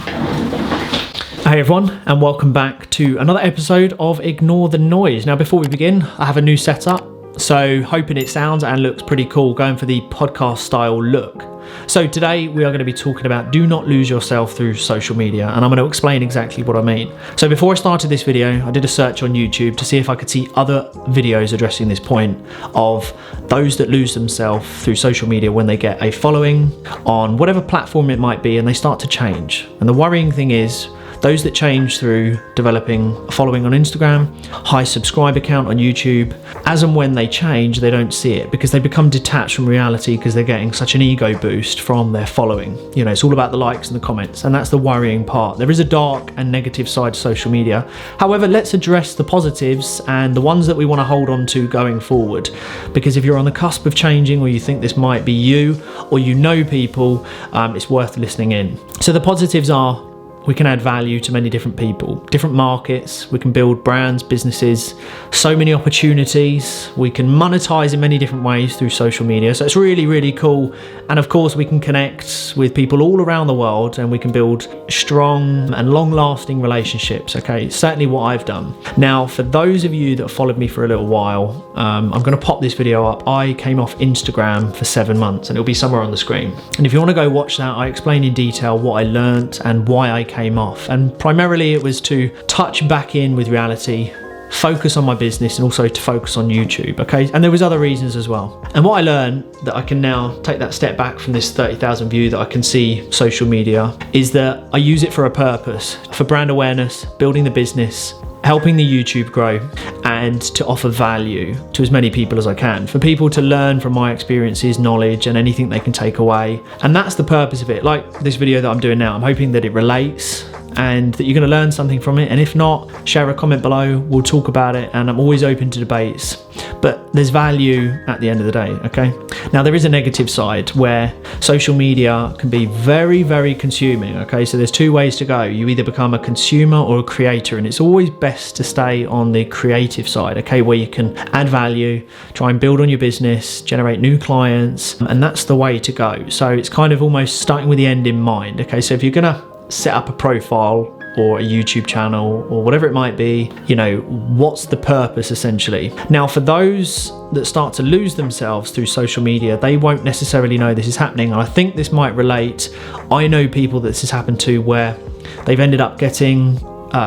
Hey everyone, and welcome back to another episode of Ignore the Noise. Now before we begin, I have a new setup, so hoping it sounds and looks pretty cool, going for the podcast style look. So today we are going to be talking about do not lose yourself through social media, and I'm going to explain exactly what I mean. So before I started this video, I did a search on YouTube to see if I could see other videos addressing this point of those that lose themselves through social media when they get a following on whatever platform it might be and they start to change. And the worrying thing is, those that change through developing a following on Instagram, high subscriber count on YouTube, as and when they change, they don't see it because they become detached from reality because they're getting such an ego boost from their following. You know, it's all about the likes and the comments, and that's the worrying part. There is a dark and negative side to social media. However, let's address the positives and the ones that we want to hold on to going forward. Because if you're on the cusp of changing, or you think this might be you, or you know people, it's worth listening in. So the positives are, we can add value to many different people, different markets. We can build brands, businesses, so many opportunities. We can monetize in many different ways through social media. So it's really, really cool. And of course, we can connect with people all around the world and we can build strong and long-lasting relationships. Okay, certainly what I've done. Now, for those of you that have followed me for a little while, I'm going to pop this video up. I came off Instagram for 7 months and it'll be somewhere on the screen. And if you want to go watch that, I explain in detail what I learned and why I came off, and primarily it was to touch back in with reality, focus on my business, and also to focus on YouTube. Okay, and there was other reasons as well. And what I learned, that I can now take that step back from this 30,000 view that I can see social media, is that I use it for a purpose, for brand awareness, building the business, helping the YouTube grow, and to offer value to as many people as I can, for people to learn from my experiences, knowledge, and anything they can take away. And that's the purpose of it. Like this video that I'm doing now, I'm hoping that it relates and that you're going to learn something from it. And if not, share a comment below, we'll talk about it, and I'm always open to debates. But there's value at the end of the day, okay? Now there is a negative side where social media can be very, very consuming, okay? So there's two ways to go. You either become a consumer or a creator, and it's always best to stay on the creative side, okay? Where you can add value, try and build on your business, generate new clients, and that's the way to go. So it's kind of almost starting with the end in mind, okay? So if you're gonna set up a profile or a YouTube channel or whatever it might be, you know, what's the purpose essentially? Now, for those that start to lose themselves through social media, they won't necessarily know this is happening. And I think this might relate. I know people that this has happened to where they've ended up getting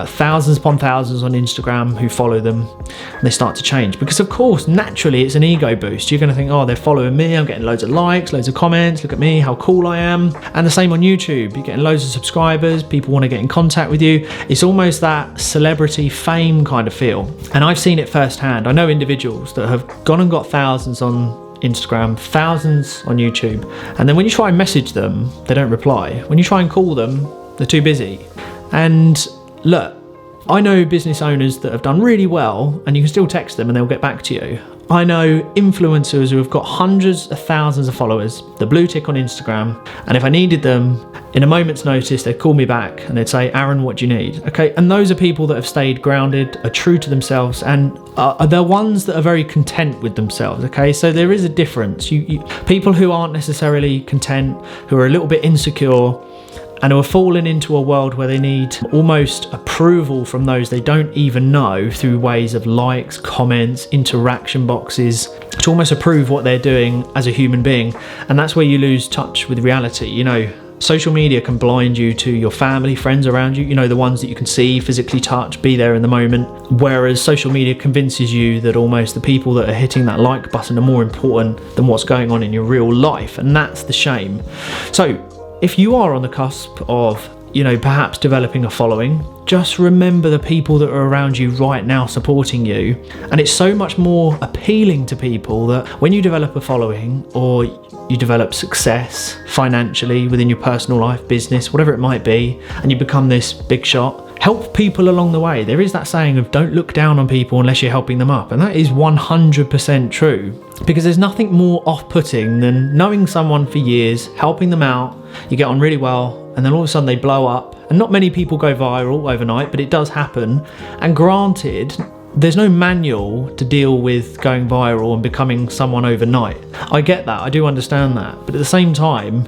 thousands upon thousands on Instagram who follow them, and they start to change because of course naturally it's an ego boost. You're going to think, oh, they're following me, I'm getting loads of likes, loads of comments, look at me, how cool I am. And the same on YouTube, you're getting loads of subscribers, people want to get in contact with you. It's almost that celebrity fame kind of feel, and I've seen it firsthand. I know individuals that have gone and got thousands on Instagram, thousands on YouTube, and then when you try and message them, they don't reply. When you try and call them, they're too busy. And look, I know business owners that have done really well and you can still text them and they'll get back to you. I know influencers who have got hundreds of thousands of followers, the blue tick on Instagram, and if I needed them in a moment's notice, they'd call me back and they'd say, Aaron, what do you need? Okay, and those are people that have stayed grounded, are true to themselves, and they're ones that are very content with themselves, okay? So there is a difference. People who aren't necessarily content, who are a little bit insecure, and who are falling into a world where they need almost approval from those they don't even know through ways of likes, comments, interaction boxes, to almost approve what they're doing as a human being. And that's where you lose touch with reality. You know, social media can blind you to your family, friends around you, you know, the ones that you can see, physically touch, be there in the moment. Whereas social media convinces you that almost the people that are hitting that like button are more important than what's going on in your real life. And that's the shame. So if you are on the cusp of, you know, perhaps developing a following, just remember the people that are around you right now supporting you. And it's so much more appealing to people that when you develop a following or you develop success financially within your personal life, business, whatever it might be, and you become this big shot, help people along the way. There is that saying of don't look down on people unless you're helping them up. And that is 100% true, because there's nothing more off-putting than knowing someone for years, helping them out, you get on really well, and then all of a sudden they blow up. And not many people go viral overnight, but it does happen. And granted, there's no manual to deal with going viral and becoming someone overnight. I get that, I do understand that, but at the same time,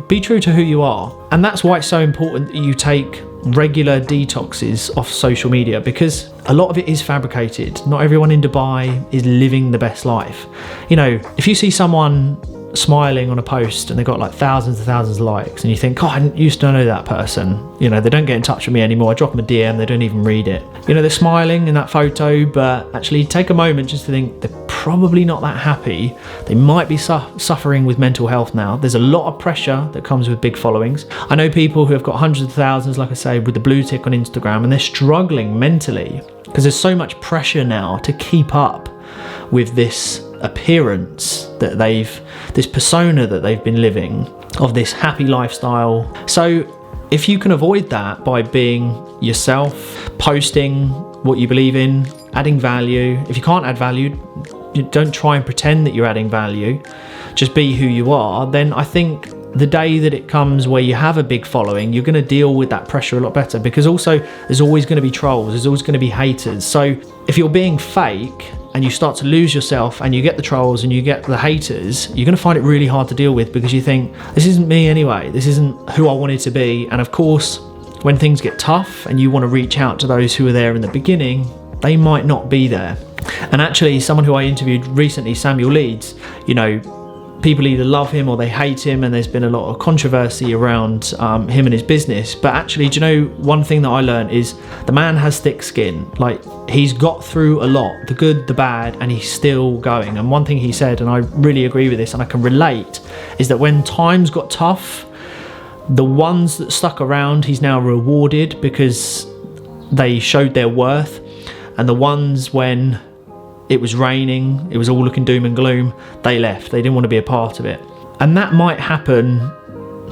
be true to who you are. And that's why it's so important that you take regular detoxes off social media, because a lot of it is fabricated. Not everyone in Dubai is living the best life. If you see someone smiling on a post and they've got like thousands and thousands of likes, and you think, I used to know that person, they don't get in touch with me anymore, I drop them a DM, they don't even read it. They're smiling in that photo, but actually take a moment just to think they're probably not that happy. They might be suffering with mental health now. There's a lot of pressure that comes with big followings. I know people who have got hundreds of thousands, like I say, with the blue tick on Instagram, and they're struggling mentally because there's so much pressure now to keep up with this appearance that this persona that they've been living of this happy lifestyle. So if you can avoid that by being yourself, posting what you believe in, adding value. If you can't add value, you don't try and pretend that you're adding value, just be who you are. Then I think the day that it comes where you have a big following, you're going to deal with that pressure a lot better, because also there's always going to be trolls, there's always going to be haters. So if you're being fake and you start to lose yourself and you get the trolls and you get the haters, you're going to find it really hard to deal with, because you think, this isn't me anyway, this isn't who I wanted to be. And of course, when things get tough and you want to reach out to those who were there in the beginning, they might not be there. And actually, someone who I interviewed recently, Samuel Leeds, people either love him or they hate him, and there's been a lot of controversy around him and his business. But actually, one thing that I learned is the man has thick skin. Like, he's got through a lot, the good, the bad, and he's still going. And one thing he said, and I really agree with this and I can relate, is that when times got tough, the ones that stuck around, he's now rewarded because they showed their worth. And the ones when it was raining, it was all looking doom and gloom, they left. They didn't want to be a part of it. And that might happen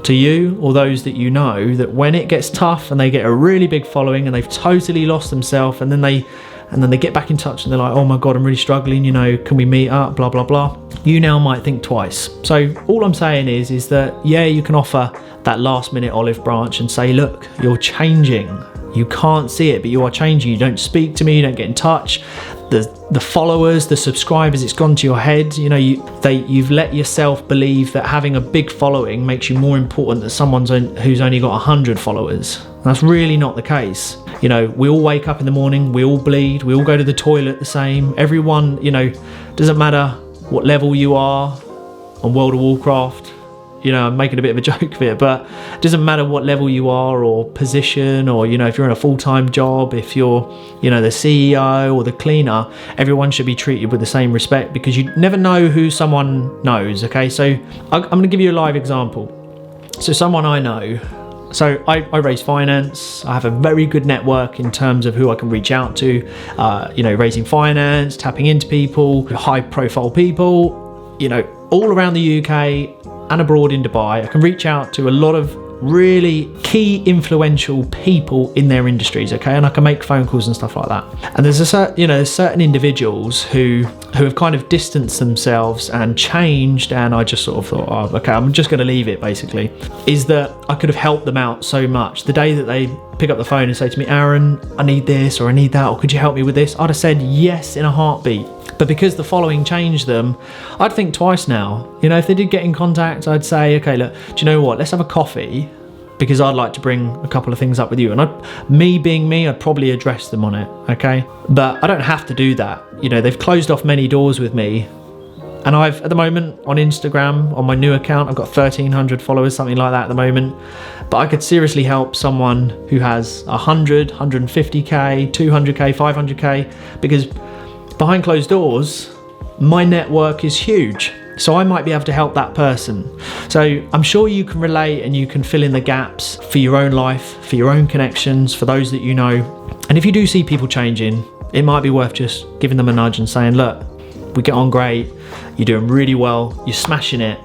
to you or those that you know, that when it gets tough and they get a really big following and they've totally lost themselves, and then they get back in touch and they're like, oh my God, I'm really struggling, can we meet up, blah, blah, blah. You now might think twice. So all I'm saying is that, yeah, you can offer that last minute olive branch and say, look, you're changing. You can't see it, but you are changing. You don't speak to me, you don't get in touch. The followers, the subscribers, it's gone to your head. You've let yourself believe that having a big following makes you more important than someone who's only got 100 followers. That's really not the case. We all wake up in the morning, we all bleed, we all go to the toilet the same. Everyone, doesn't matter what level you are on World of Warcraft. I'm making a bit of a joke of it, but it doesn't matter what level you are or position, or, if you're in a full-time job, if you're, the CEO or the cleaner, everyone should be treated with the same respect, because you never know who someone knows, okay? So I'm going to give you a live example. So someone I know, so I raise finance. I have a very good network in terms of who I can reach out to, raising finance, tapping into people, high-profile people, all around the UK and abroad in Dubai. I can reach out to a lot of really key influential people in their industries, okay, and I can make phone calls and stuff like that. And there's certain individuals who have kind of distanced themselves and changed, and I just sort of thought, oh, okay, I'm just going to leave it. Basically, is that I could have helped them out so much. The day that they pick up the phone and say to me, Aaron, I need this or I need that, or could you help me with this, I'd have said yes in a heartbeat. But because the following changed them, I'd think twice now. If they did get in contact, I'd say, okay, look, do you know what? Let's have a coffee, because I'd like to bring a couple of things up with you. And me being me, I'd probably address them on it, okay? But I don't have to do that. They've closed off many doors with me. And I've, at the moment, on Instagram, on my new account, I've got 1,300 followers, something like that at the moment. But I could seriously help someone who has 100, 150K, 200K, 500K, because behind closed doors, my network is huge. So I might be able to help that person. So I'm sure you can relate and you can fill in the gaps for your own life, for your own connections, for those that you know. And if you do see people changing, it might be worth just giving them a nudge and saying, look, we get on great, you're doing really well, you're smashing it,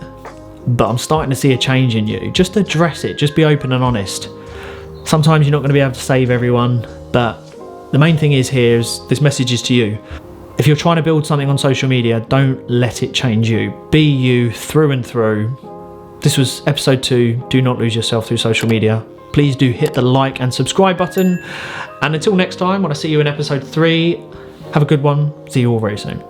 but I'm starting to see a change in you. Just address it, just be open and honest. Sometimes you're not going to be able to save everyone, but the main thing is here is this message is to you. If you're trying to build something on social media, don't let it change you. Be you through and through. This was episode 2. Do not lose yourself through social media. Please do hit the like and subscribe button. And until next time, when I see you in episode 3, Have a good one. See you all very soon.